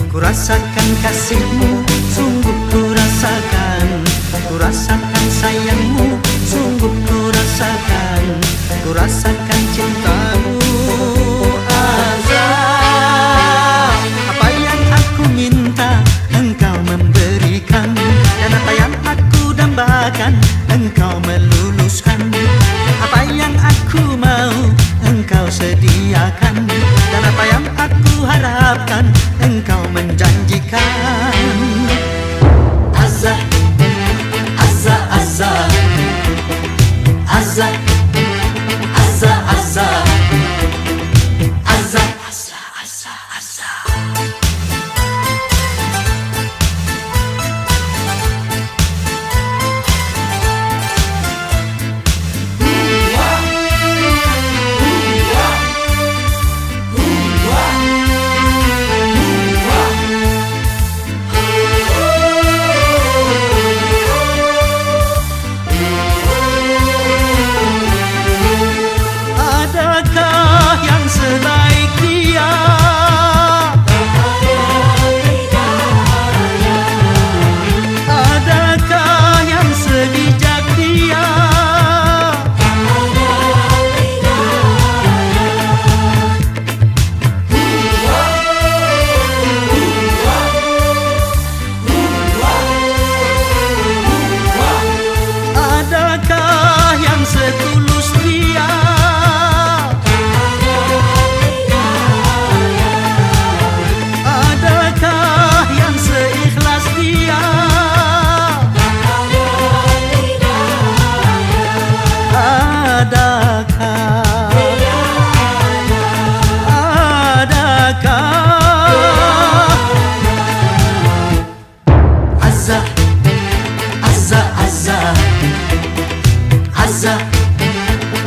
Ku rasakan kasihmu, sungguh ku rasakan. Ku rasakan sayangmu, sungguh ku rasakan. Ku rasakan cintamu, Azah. Apa yang aku minta, engkau memberikan. Dan apa yang aku dambakan, engkau meluluskan. Apa yang aku mau, engkau sediakan. Dan apa yang aku harapkan, engkau menjanjikan. Azah, Azah, Azah, Azah, Azah, Azah, Azah, Azah,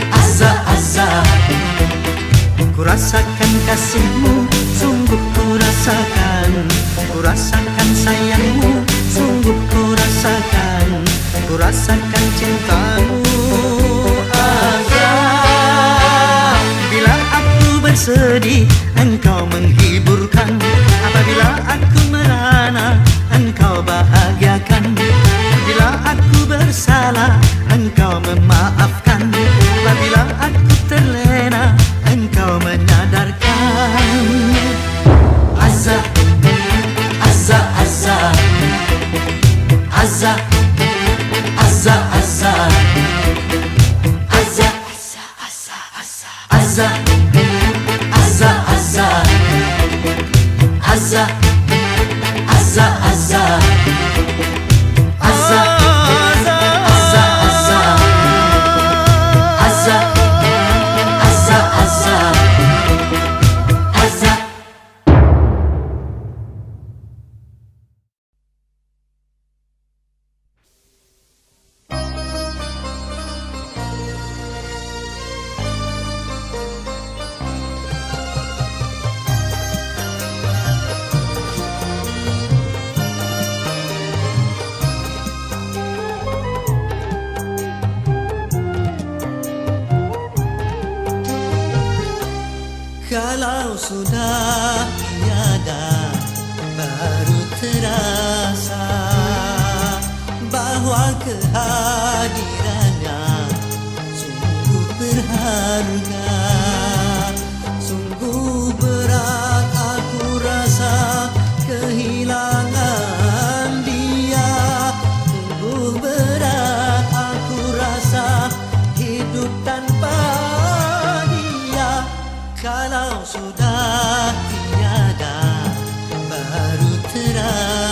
Azah, Azah. Ku rasakan kasihmu, sungguh ku rasakan. Ku rasakan sayangmu, sungguh ku rasakan. Ku rasakan cintamu, Azah. Bila aku bersedih, engkau menghiburkan. Apabila aku merana, engkau bahagiakan. Bila aku bersalah, engkau memaafkan. Apabila aku terlena, engkau menyadarkan. Azah, Azah, Azah, Azah, Azah, Azah, Azah, Azah, Azah, Azah, Azah, Azah, Azah, Azah, Azah. Kalau sudah tiada, baru terasa bahwa kehadirannya sungguh berharga. Sungguh berat aku rasa kehilangan dia. Sungguh berat aku rasa hidup tanpa dia. Kalau sudah tiada, baru terasa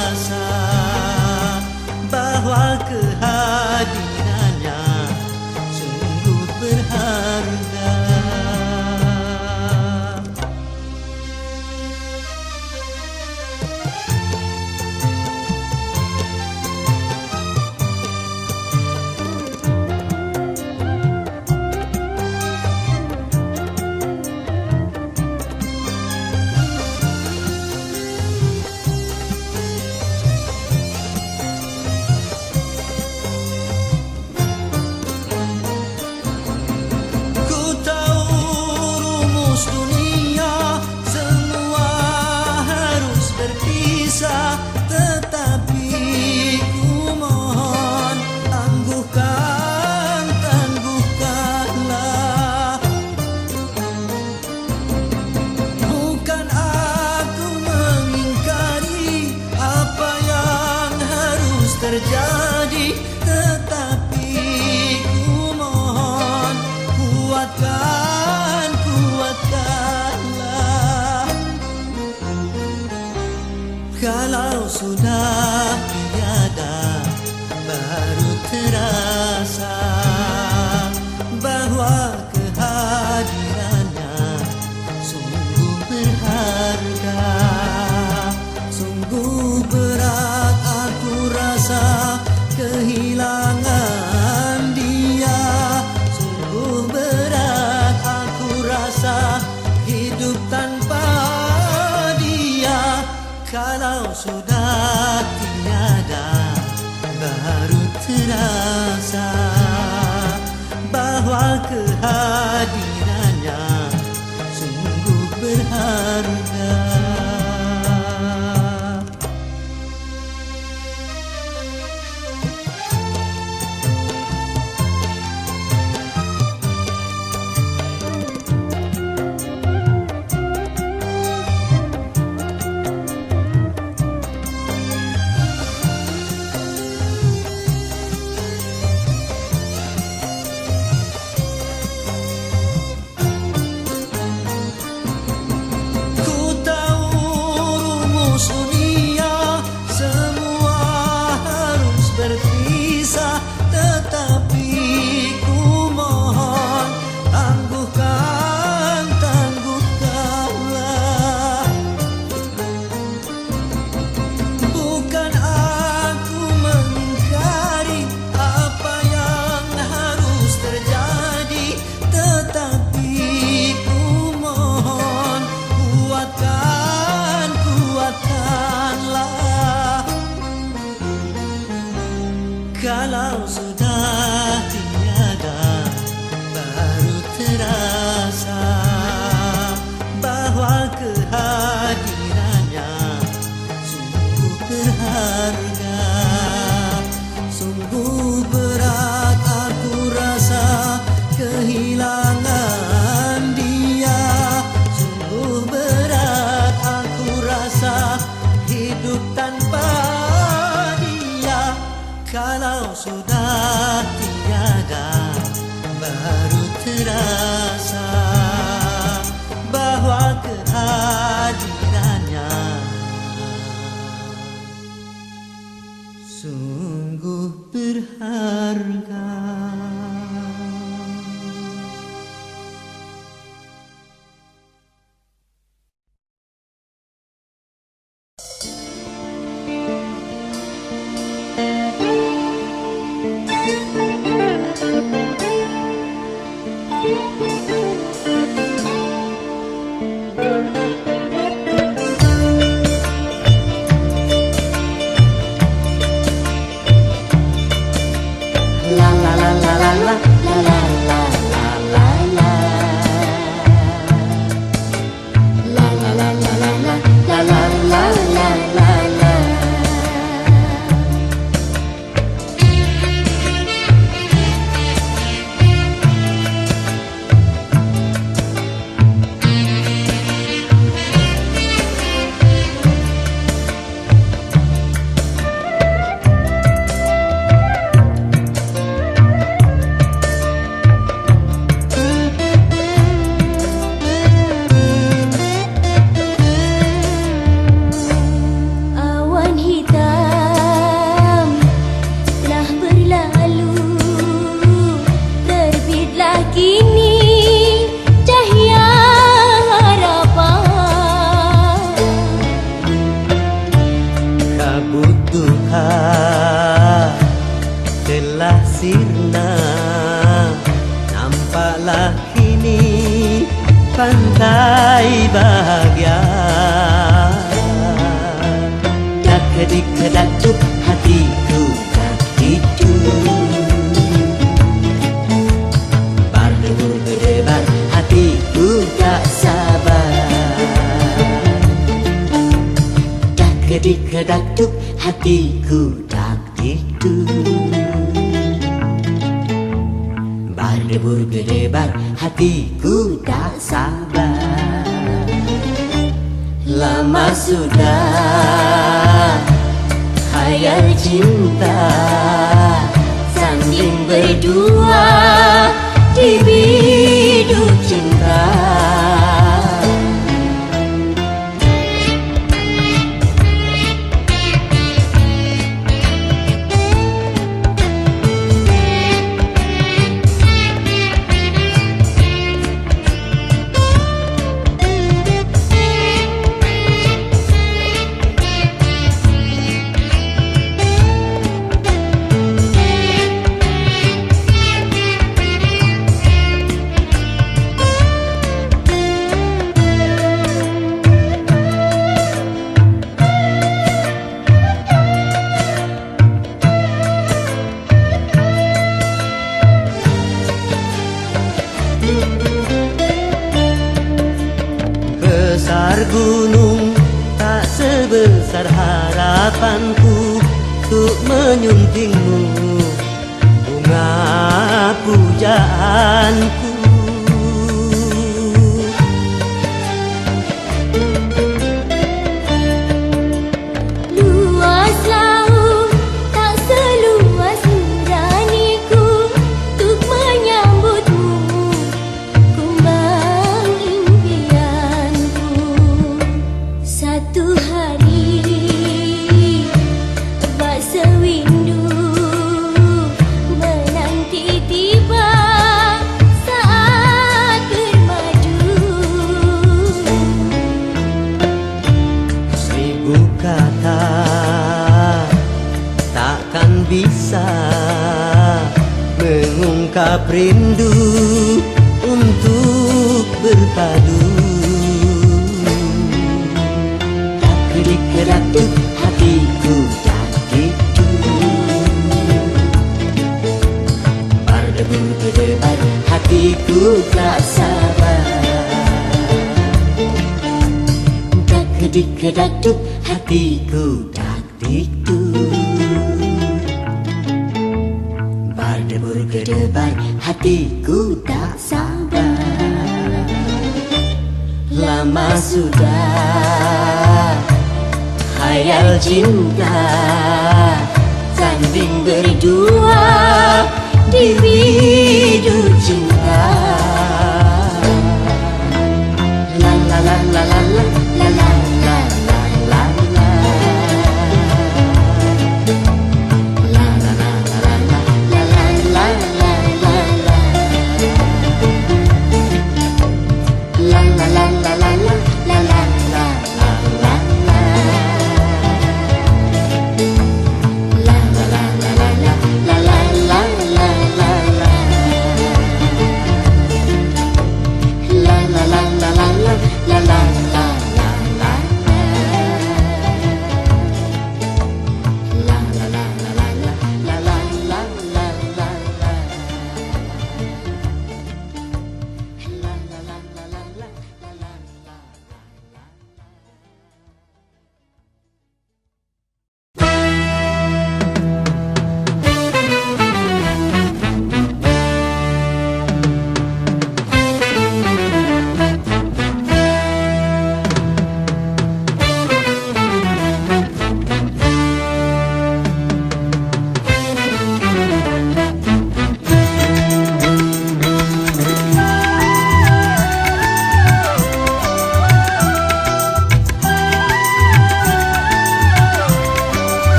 terjadi, tetapi ku mohon kuatkan, kuatkanlah. Kalau sudah tiada, baru terasa bahwa kehadirannya sungguh berharga. Sungguh berat aku rasa kehilangan dia. Sungguh berat aku rasa hidup tanpa dia. Kalau sudah tiada, baru terasa bahwa kehadirannya sungguh berharga. Dunia semua harus berpisah, tetapi ku mohon tangguhkan, tangguhkanlah. Bukan aku mengingkari apa yang harus terjadi, tetapi ku mohon kuatkan, kuatkanlah. Kalau sudah tiada, baru terasa bahwa kehadirannya sungguh berharga. Sungguh berat aku rasa kehilangan dia. Sungguh berat aku rasa hidup tanpa dia. Kalau sudah tiada, baru terasa bahwa kehadirannya sungguh berharga. Telah sirna, nampaklah kini pantai bahagia. Dak kedik kedatuk hatiku tak itu, berdebur berdebar hatiku tak sabar. Dak kedik kedatuk hatiku tak itu, berdebur berdebar hatiku tak sabar. Lama sudah hayal cinta, sanding berdua di biduk cinta. Besar gunung tak sebesar harapanku untuk menyuntingmu, bunga pujaanku. Luas laut tak seluas nuraniku untuk menyambutmu, kumbang impianku. Satu hari bak sewindu menanti tiba saat bermadu. Seribu kata takkan bisa mengungkap rindu untuk berpadu. Kedik-kedakduk hatiku tak gitu, berdebar hatiku tak sabar. Kedik-kedakduk hatiku tak gitu, berdebur-gedebar hatiku tak sabar. Lama sudah hayal cinta, sanding berdua di biduk cinta. La la la la la la la la la la la la. La la la la la la la la la la la. La la la la la la la la la la la. La la la la la la la la la la la la. La la la la la la la la la la la. La la la la la la la la la la la. La la la la la la la la la.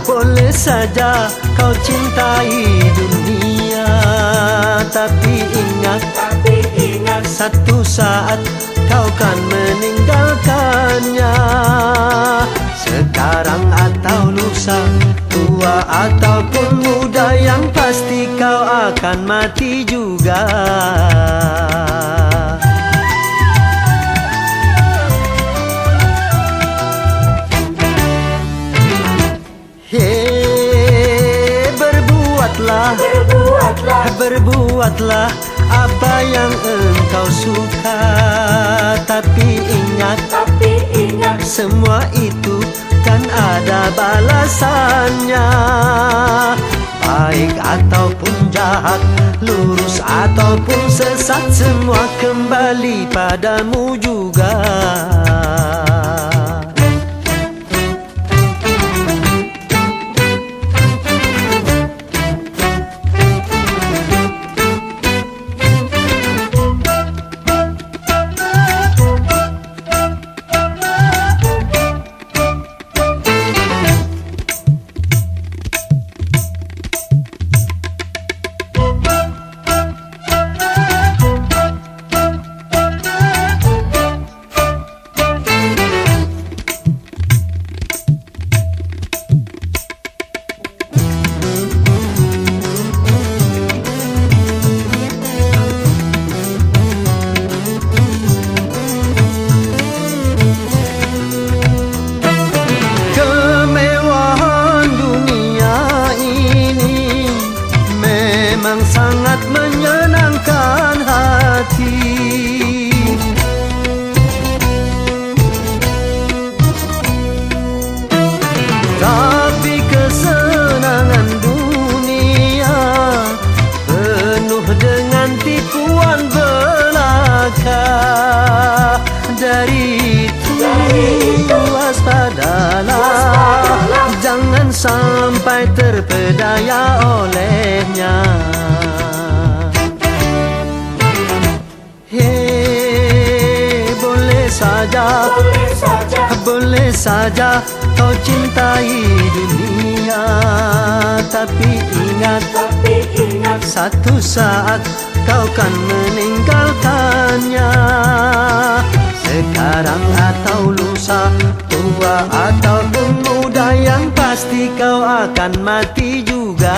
Boleh saja kau cintai dunia, tapi ingat satu saat kau kan meninggalkannya. Sekarang atau lusa, tua ataupun muda, yang pasti kau akan mati juga. Berbuatlah apa yang engkau suka, tapi ingat semua itu kan ada balasannya. baik ataupun jahat, lurus ataupun sesat, semua kembali padamu juga. Sangat menyenangkan hati, tapi kesenangan dunia penuh dengan tipuan belaka. Dari itu waspadalah, jangan sampai terpedaya olehnya. Boleh saja kau cintai dunia, tapi ingat satu saat kau kan meninggalkannya. Sekarang atau lusa, tua ataupun muda, yang pasti kau akan mati juga.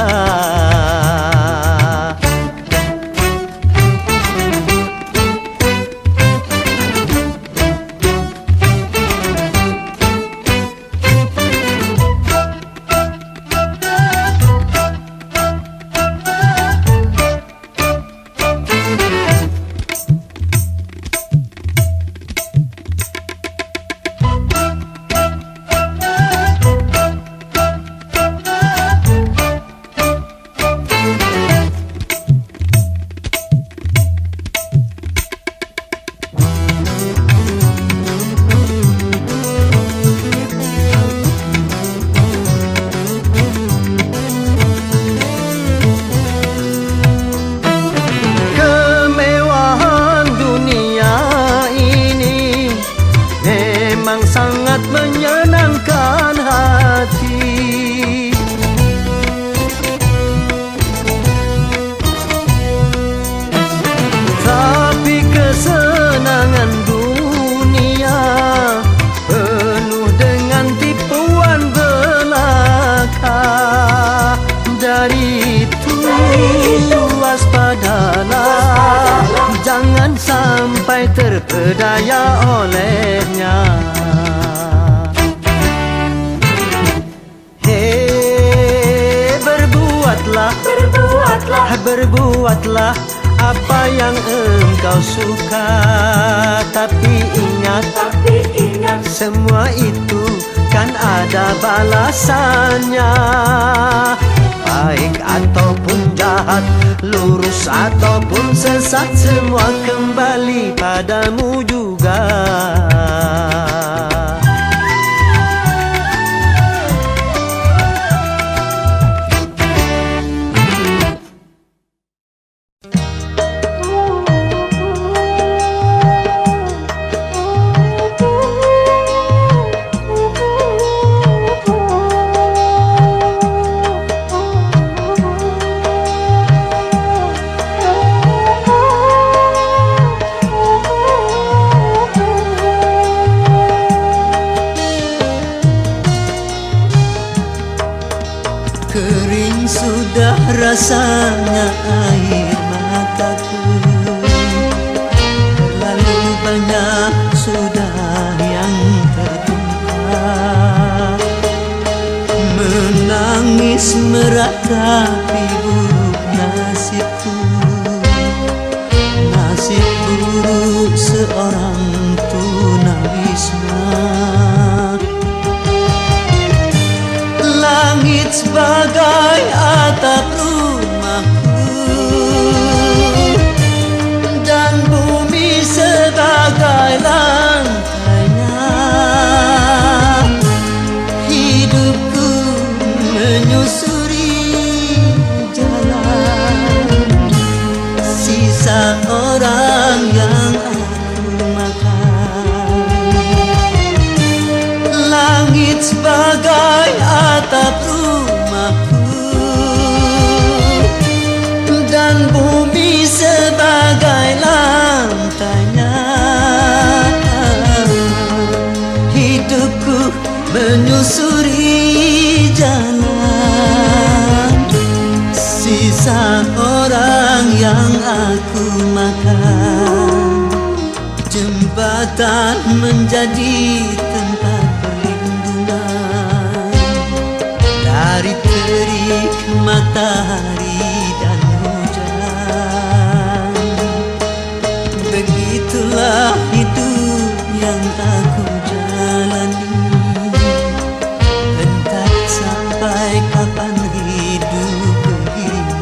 Sangat menyenangkan hati, tapi kesenangan dunia penuh dengan tipuan belaka. Dari itu waspadalah, jangan sampai terpedaya olehnya. Berbuatlah apa yang engkau suka, tapi ingat semua itu kan ada balasannya. Baik ataupun jahat, lurus ataupun sesat, semua kembali padamu juga. Kering sudah rasanya air mataku, terlalu banyak sudah yang tertumpah. Menangis meratapi buruk nasibku, nasib buruk seorang tunawisma. Langit sebagai atap sisa orang yang aku makan. Jembatan menjadi tempat perlindungan dari terik matahari dan hujan. Begitulah hidup yang aku jalani, entah sampai kapan hidup begini.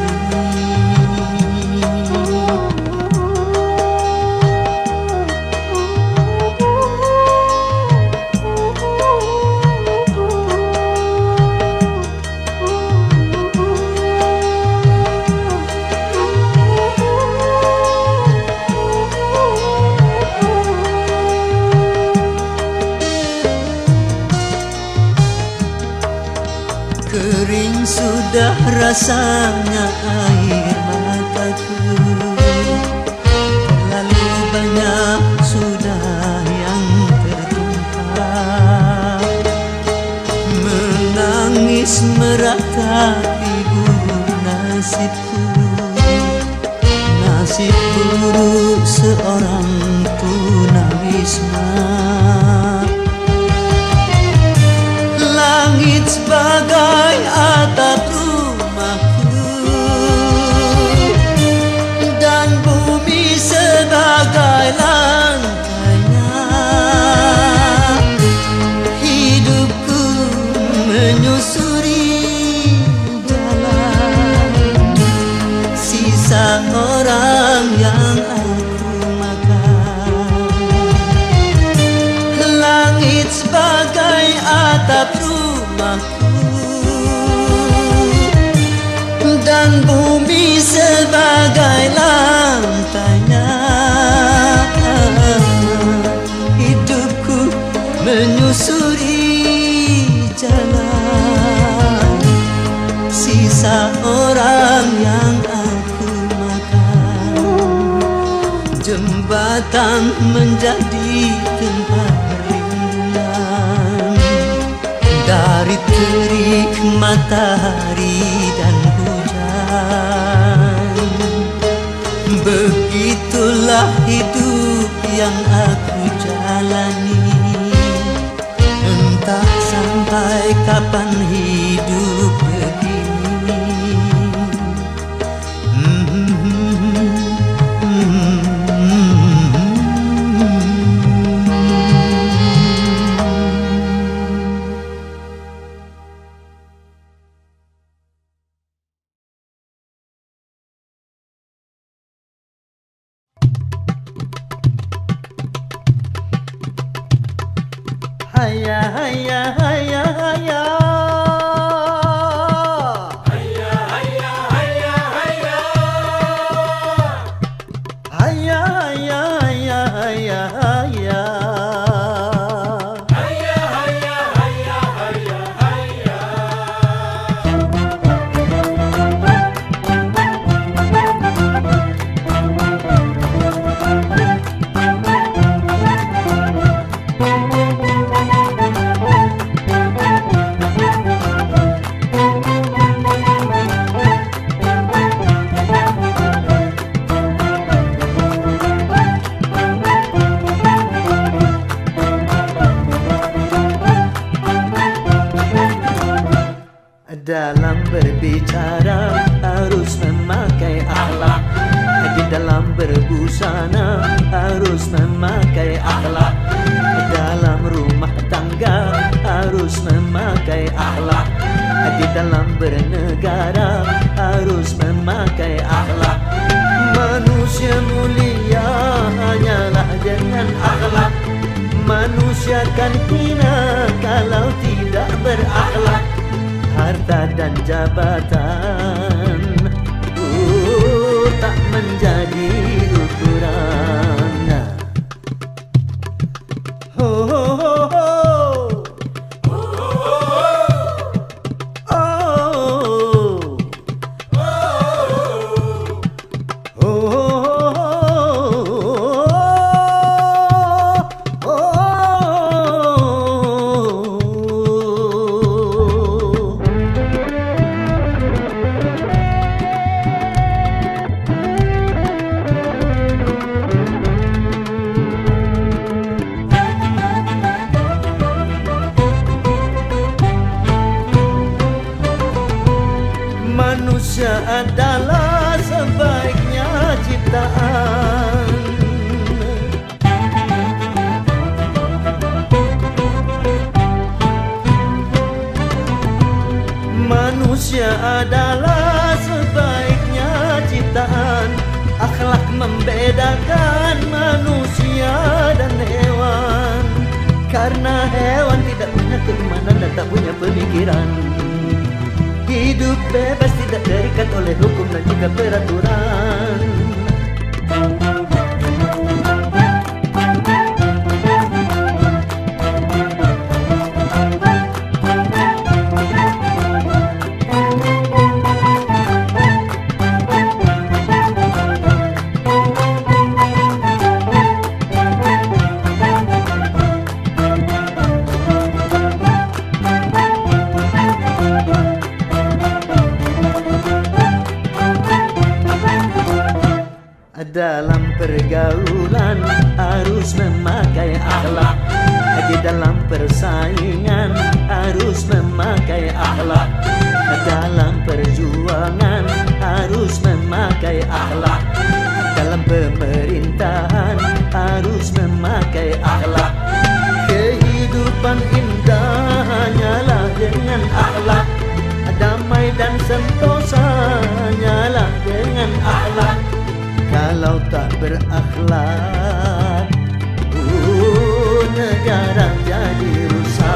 Kering sudah rasanya air mataku, terlalu banyak sudah yang tertumpah. Menangis meratapi buruk nasibku, nasib buruk seorang tunawisma. Langit sebagai atap rumahku dan bumi sebagai lantainya. Hidupku menyusuri jalan sisa orang yang aku makan. Langit sebagai atap rumahku dan bumi sebagai lantainya. Hidupku menyusuri jalan sisa orang yang aku makan. Jembatan menjadi tempat perlindungan dari terik matahari dan hujan. Begitulah hidup yang aku jalani, entah sampai kapan hidup begini. Haya haya haya haya haya haya haya haya haya haya haya haya haya dalam berbicara harus memakai akhlak, di dalam berbusana harus memakai akhlak, dalam rumah tangga harus memakai akhlak, di dalam bernegara harus memakai akhlak. Manusia mulia hanyalah dengan akhlak. Manusia kan hina kalau tidak berakhlak. Harta dan jabatan tak menjadi ukuran. Ho ho ho ho. ciptaan. Manusia adalah sebaiknya ciptaan. Akhlak membedakan manusia dan hewan. Karena hewan tidak punya keimanan dan tak punya pemikiran. Hidup bebas tidak terikat oleh hukum dan juga peraturan. Dalam pergaulan harus memakai akhlak. Di dalam persaingan harus memakai akhlak. Dalam perjuangan harus memakai akhlak. Dalam pemerintahan harus memakai akhlak. Kehidupan indah hanyalah dengan akhlak. Damai dan sentosa hanyalah dengan akhlak. Kalau tak berakhlak, negara jadi rusak.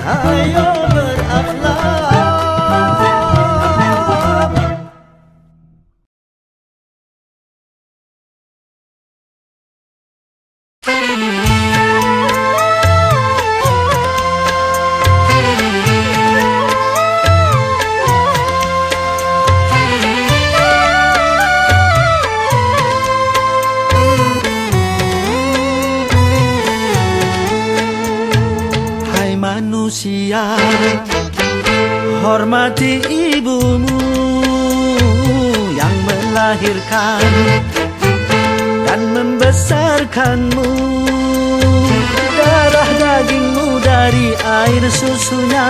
Ayo berakhlak. Manusia, hormati ibumu yang melahirkan dan membesarkanmu. Darah dagingmu dari air susunya,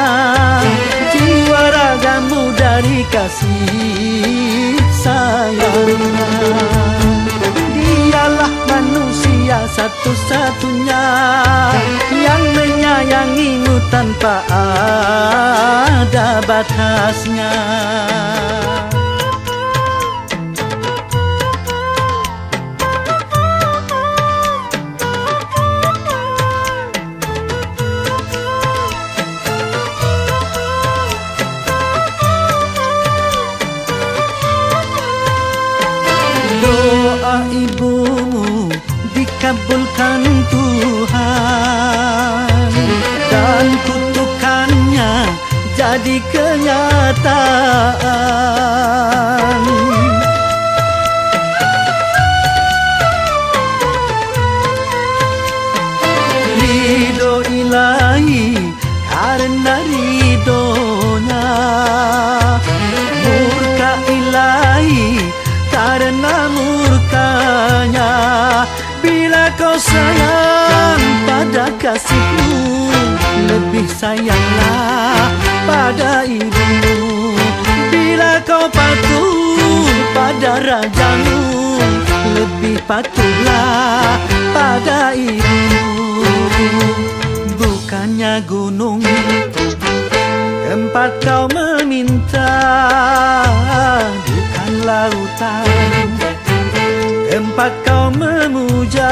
jiwa ragamu dari kasih sayangnya. Dialah manusia satu-satunya yang menyayangimu tanpa ada batasnya. Doa ibumu dikabulkan Tuhan dan kutukannya jadi kenyataan. Ridho ilahi karena ridhonya, murka ilahi karena murkanya. Bila kau sayang pada kasihmu, lebih sayanglah pada ibumu. Bila kau patuh pada rajamu, lebih patuhlah pada ibumu. Bukannya gunung tempat kau meminta, bukan lautan tempat kau memuja,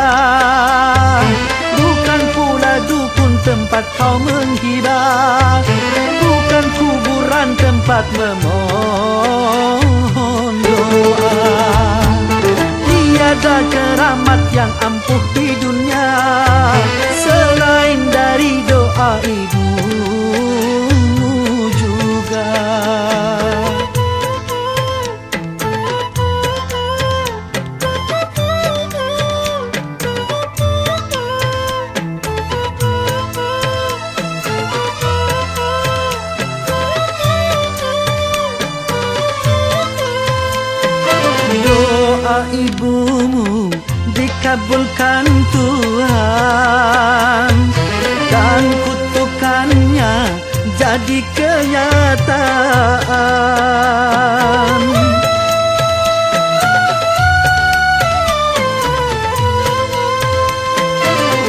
bukan pula dukun tempat kau menghibah, bukan kuburan tempat memohon doa. Tiada keramat yang ampuh di dunia selain dari doa ibumu juga. Doa ibumu dikabulkan Tuhan dan kutukannya jadi kenyataan.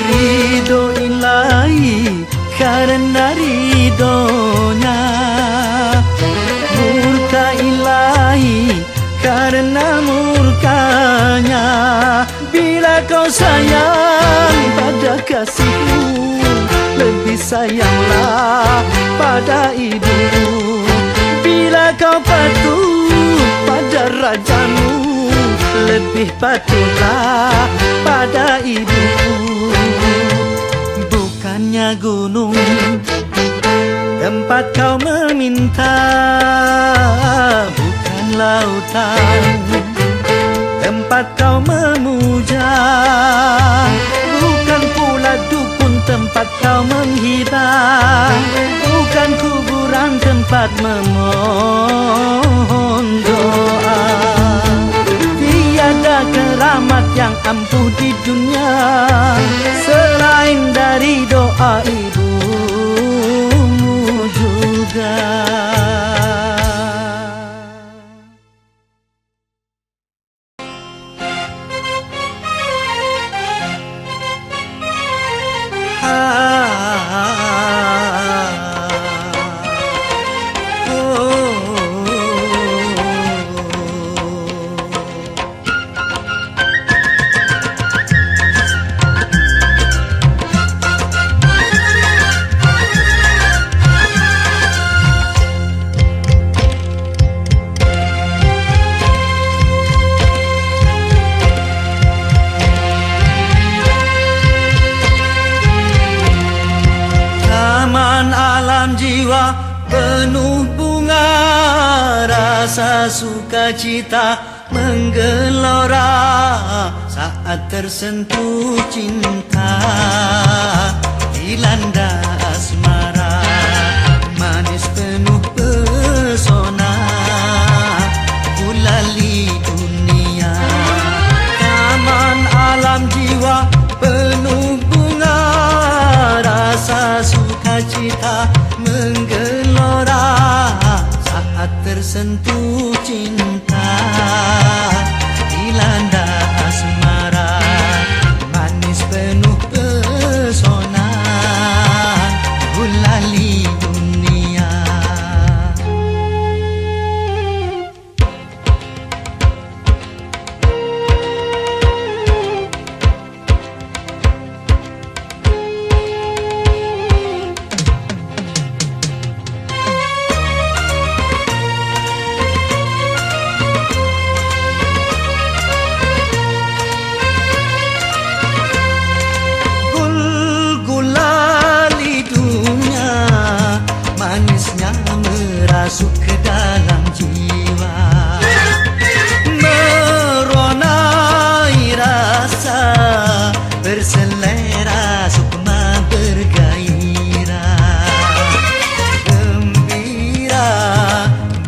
Ridho ilahi karena ridhonya, murka ilahi karena murkanya. Bila kau sayang pada kasihmu, lebih sayanglah pada ibumu. Bila kau patuh pada rajamu, lebih patuhlah pada ibumu. Bukannya gunung tempat kau meminta, bukan lautan tempat kau memuja, bukan pula dukun tempat kau menghibah, bukan kuburan tempat memohon doa. Tiada keramat yang ampuh di dunia selain dari doa ibumu juga. Jiwa penuh bunga, rasa sukacita menggelora saat tersentuh cinta, dilanda asmara, manis penuh pesona, gulali dunia. Taman alam jiwa penuh bunga, rasa sukacita menggelora saat tersentuh cinta, dilanda asmara, manis penuh pesona, gulali dunia. Masuk ke dalam jiwa, meronai rasa, berselera sukma bergairah, gembira,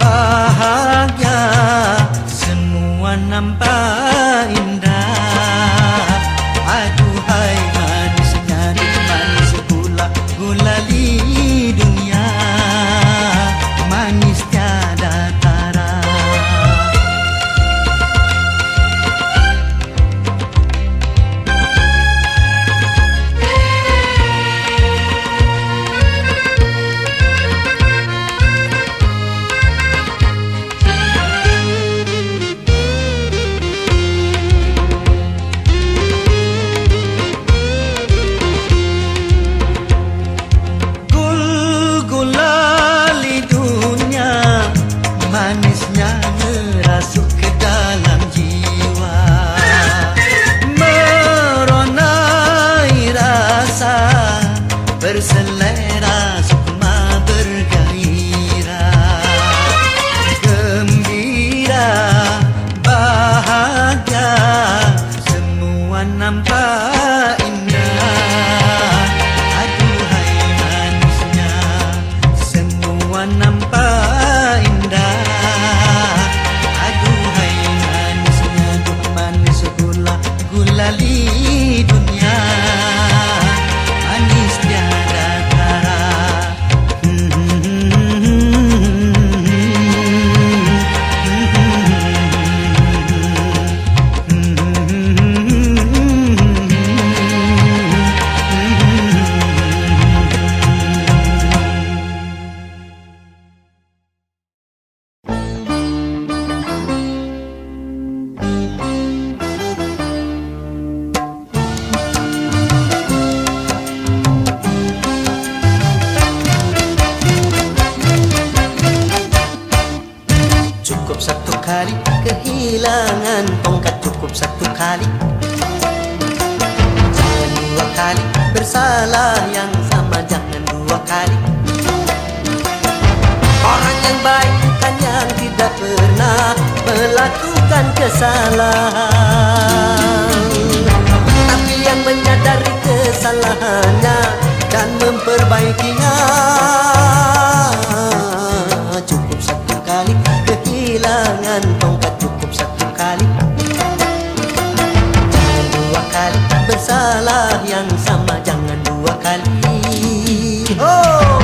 bahagia, semua nampak indah. Aduhai manisnya di manis gula, gulali dunia, manis tiada kehilangan tongkat cukup satu kali. Jangan dua kali bersalah yang sama, jangan dua kali. Orang yang baik bukan yang tidak pernah melakukan kesalahan, tapi yang menyadari kesalahannya dan memperbaikinya. Cukup satu kali kehilangan tongkat, cukup satu kali. Jangan dua kali bersalah yang sama, jangan dua kali. Oh!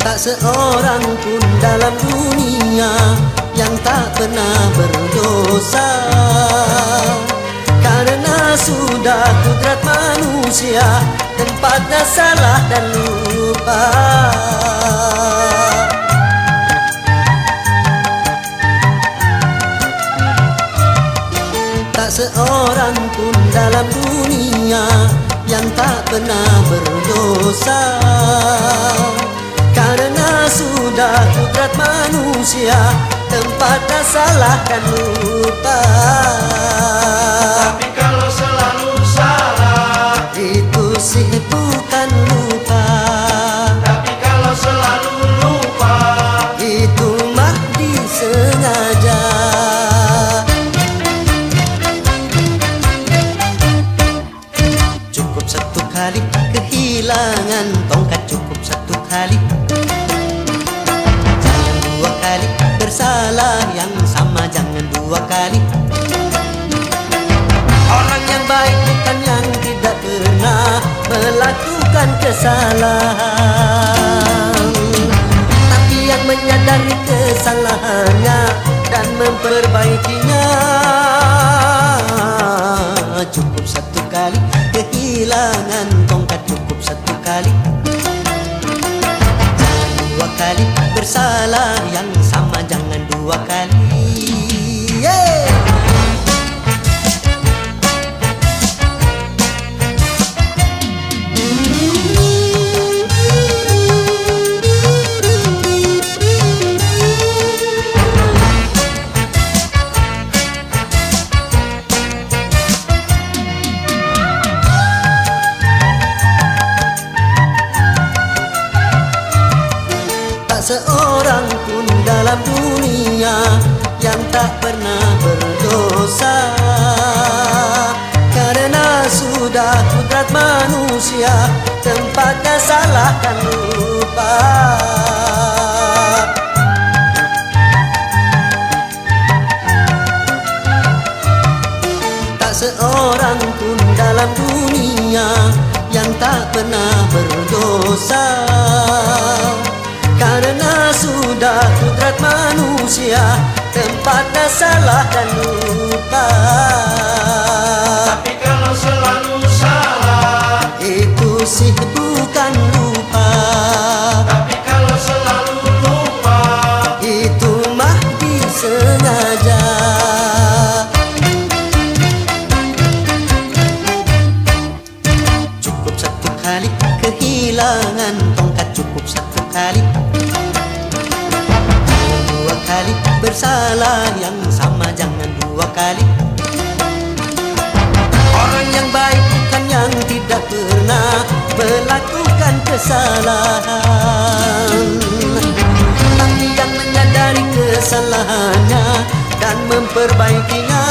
Tak seorang pun dalam dunia yang tak pernah berdosa, karena sudah kudrat manusia tempatnya salah dan lupa. Tak seorang pun dalam dunia yang tak pernah berdosa, karena sudah kudrat manusia tempatnya salah dan lupa. Tapi kalau selalu salah, itu sih bukan lupa. tapi kalau selalu lupa, Itu mah disengaja. Cukup satu kali kehilangan tongkat, cukup satu kali. Jangan dua kali bersalah yang sama, jangan dua kali. Orang yang baik bukan yang tidak pernah melakukan kesalahan, tapi yang menyadari kesalahannya dan memperbaikinya. Cukup satu kali kehilangan tongkat, cukup satu kali. Jangan dua kali bersalah yang sama, jangan dua kali. Yeah! Seorang pun dalam dunia yang tak pernah berdosa, karena sudah kudrat manusia tempatnya salah dan lupa. Tak seorang pun dalam dunia yang tak pernah berdosa, karena sudah kudrat manusia tempatnya salah dan lupa. tapi kalau selalu salah, Itu sih bukan lupa. tapi kalau selalu lupa, Itu mah disengaja. Cukup satu kali kehilangan tongkat, cukup satu kali. Jangan dua kali bersalah yang sama, jangan dua kali. Orang yang baik bukan yang tidak pernah melakukan kesalahan, tapi yang menyadari kesalahannya dan memperbaikinya.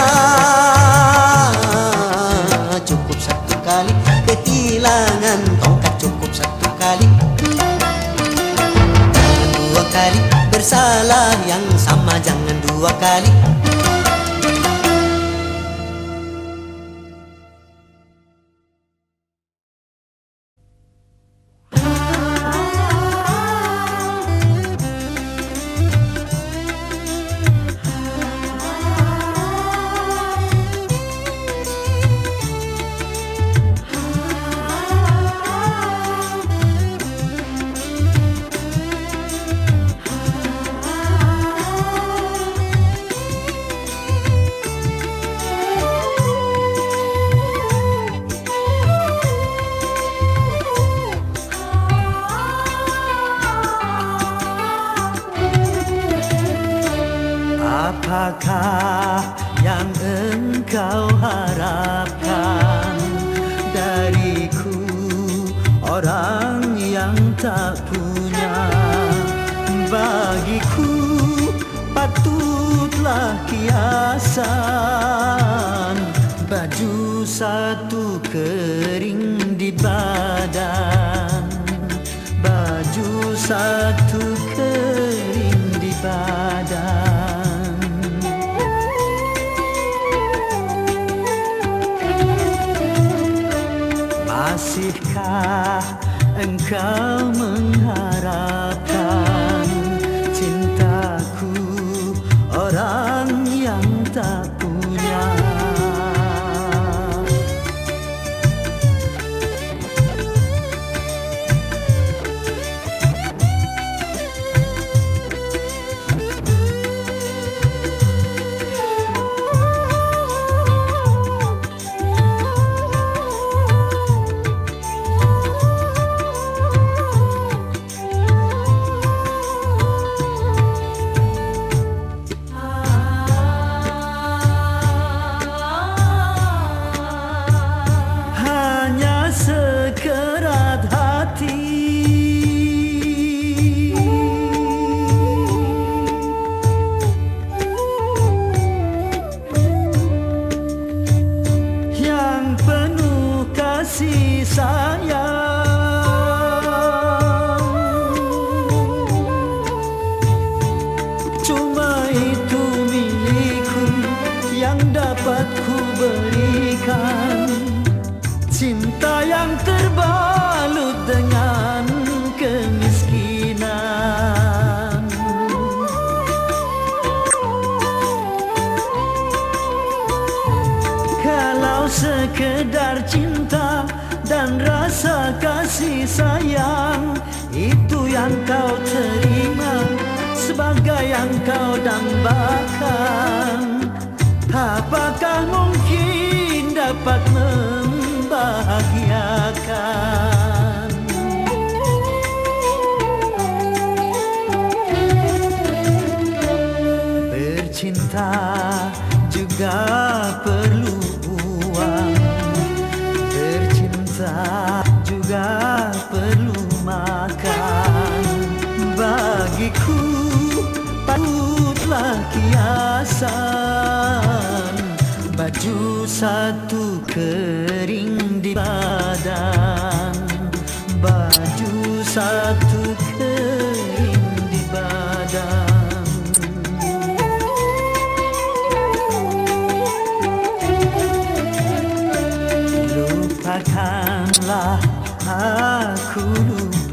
Cukup satu kali kehilangan tongkat, cukup satu kali. Jangan dua kali bersalah yang sama, jangan dua kali. engkau harapkan dariku, orang yang tak punya. Bagiku patutlah kiasan, baju satu kering di badan, baju satu kering di badan. Masihkah engkau mengharapkan cintaku, orang yang tak punya? Sekerat hati yang penuh kasih sayang, cuma itu milikku yang dapat ku berikan. Cinta yang terbalut dengan kemiskinan. Kalau sekedar cinta dan rasa kasih sayang, itu yang kau terima sebagai yang kau dambakan, apakah mungkin dapat membahagiakan? Bercinta juga perlu uang, bercinta juga perlu makan. Bagiku patutlah kiasan, baju satu kering di badan, baju satu kering di badan. Lupakanlah aku dulu,